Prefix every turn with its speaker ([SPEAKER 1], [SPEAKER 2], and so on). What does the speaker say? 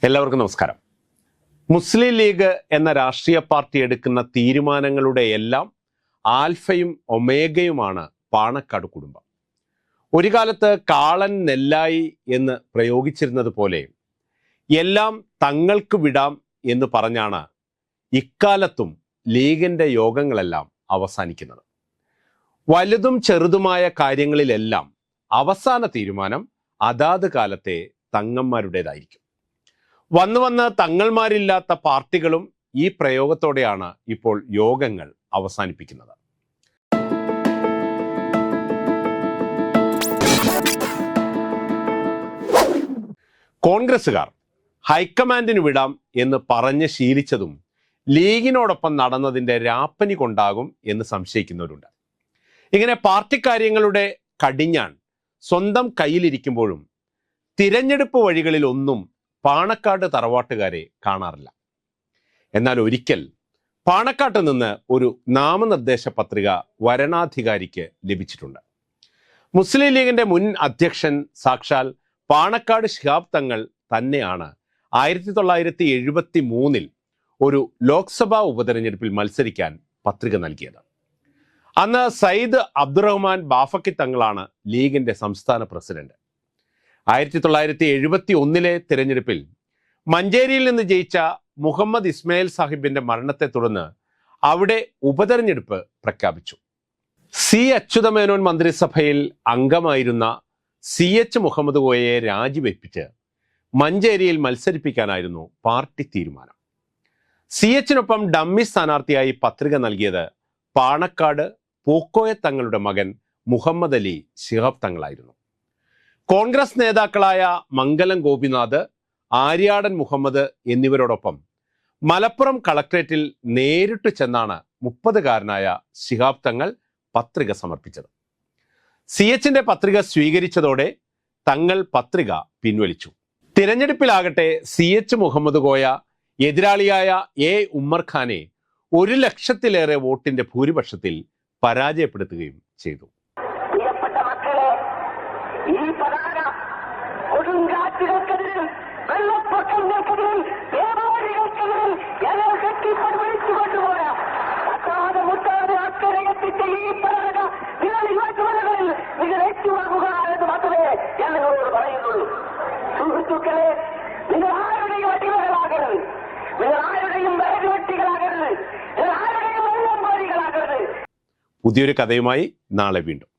[SPEAKER 1] എല്ലാവർക്കും നമസ്കാരം. മുസ്ലിം ലീഗ് എന്ന രാഷ്ട്രീയ പാർട്ടി എടുക്കുന്ന തീരുമാനങ്ങളുടെ എല്ലാം ആൽഫയും ഒമേഗയുമാണ് പാണക്കാട് കുടുംബം. ഒരു കാലത്ത് കാളൻ നെല്ലായി എന്ന് പ്രയോഗിച്ചിരുന്നത് പോലെ എല്ലാം തങ്ങൾക്ക് വിടാം എന്ന് പറഞ്ഞാണ് ഇക്കാലത്തും ലീഗിൻ്റെ യോഗങ്ങളെല്ലാം അവസാനിക്കുന്നത്. വലുതും ചെറുതുമായ കാര്യങ്ങളിലെല്ലാം അവസാന തീരുമാനം അതാത് കാലത്തെ തങ്ങന്മാരുടേതായിരിക്കും. വന്ന് തങ്ങൾമാരില്ലാത്ത പാർട്ടികളും ഈ പ്രയോഗത്തോടെയാണ് ഇപ്പോൾ യോഗങ്ങൾ അവസാനിപ്പിക്കുന്നത്. കോൺഗ്രസുകാർ ഹൈക്കമാൻഡിന് വിടാം എന്ന് പറഞ്ഞ് ശീലിച്ചതും ലീഗിനോടൊപ്പം നടന്നതിൻ്റെ രാപ്പനി കൊണ്ടാകും എന്ന് സംശയിക്കുന്നവരുണ്ട്. ഇങ്ങനെ പാർട്ടി കാര്യങ്ങളുടെ കടിഞ്ഞാൺ സ്വന്തം കയ്യിലിരിക്കുമ്പോഴും തിരഞ്ഞെടുപ്പ് വഴികളിലൊന്നും പാണക്കാട് തറവാട്ടുകാരെ കാണാറില്ല. എന്നാൽ ഒരിക്കൽ പാണക്കാട്ട് നിന്ന് ഒരു നാമനിർദ്ദേശ പത്രിക വരണാധികാരിക്ക് ലഭിച്ചിട്ടുണ്ട്. മുസ്ലിം ലീഗിന്റെ മുൻ അധ്യക്ഷൻ സാക്ഷാൽ പാണക്കാട് ശിഹാബ് തങ്ങൾ തന്നെയാണ് 1973 ഒരു ലോക്സഭാ ഉപതെരഞ്ഞെടുപ്പിൽ മത്സരിക്കാൻ പത്രിക നൽകിയത്. അന്ന് സയ്യിദ് അബ്ദുറഹ്മാൻ ബാഫക്കി തങ്ങളാണ് ലീഗിന്റെ സംസ്ഥാന പ്രസിഡന്റ്. 1971 തിരഞ്ഞെടുപ്പിൽ മഞ്ചേരിയിൽ നിന്ന് ജയിച്ച മുഹമ്മദ് ഇസ്മായിൽ സാഹിബിന്റെ മരണത്തെ തുടർന്ന് അവിടെ ഉപതെരഞ്ഞെടുപ്പ് പ്രഖ്യാപിച്ചു. സി അച്യുതമേനോൻ മന്ത്രിസഭയിൽ അംഗമായിരുന്ന CH മുഹമ്മദ് കോയയെ രാജിവെപ്പിച്ച് മഞ്ചേരിയിൽ മത്സരിപ്പിക്കാനായിരുന്നു പാർട്ടി തീരുമാനം. CHനൊപ്പം ഡമ്മി സ്ഥാനാർത്ഥിയായി പത്രിക നൽകിയത് പാണക്കാട് പൂക്കോയ തങ്ങളുടെ മകൻ മുഹമ്മദ് അലി ശിഹാബ് തങ്ങളായിരുന്നു. കോൺഗ്രസ് നേതാക്കളായ മംഗലം ഗോപിനാഥ്, ആര്യാടൻ മുഹമ്മദ് എന്നിവരോടൊപ്പം മലപ്പുറം കളക്ട്രേറ്റിൽ നേരിട്ട് ചെന്നാണ് 30-കാരനായ ശിഹാബ് തങ്ങൾ പത്രിക സമർപ്പിച്ചത്. CHന്റെ പത്രിക സ്വീകരിച്ചതോടെ തങ്ങൾ പത്രിക പിൻവലിച്ചു. തിരഞ്ഞെടുപ്പിലാകട്ടെ CH മുഹമ്മദ് കോയ എതിരാളിയായ A ഉമ്മർ ഖാനെ 1 ലക്ഷത്തിലേറെ വോട്ടിന്റെ ഭൂരിപക്ഷത്തിൽ പരാജയപ്പെടുത്തുകയും ചെയ്തു.
[SPEAKER 2] ഈ പതാക കൊടുങ്കാറ്റുകൾക്കെതിരിൽ, വെള്ളപ്പൊക്കങ്ങൾക്കെതിരിൽ, വ്യാപാരികൾക്കെതിരിൽ ഞങ്ങൾ കെട്ടിപ്പടിച്ചുകൊണ്ടുപോകാം. അസാധ മുട്ടാതെ അക്കരെ എത്തിച്ച ഈ പതാക നിങ്ങൾ യുവജനങ്ങളിൽ നിങ്ങൾ ഏറ്റുവാങ്ങുക എന്ന് മാത്രമേ ഞാൻ നിങ്ങളോട് പറയുന്നുള്ളൂ. സുഹൃത്തുക്കളെ, നിങ്ങൾ ആരുടെയും അടിമകളാകരുത്, നിങ്ങൾ ആരുടെയും വിറകുവെട്ടികളാകരുത്, നിങ്ങൾ ആരുടെയും വെള്ളം കോരികളാകരുത്.
[SPEAKER 1] പുതിയൊരു കഥയുമായി നാളെ വീണ്ടും.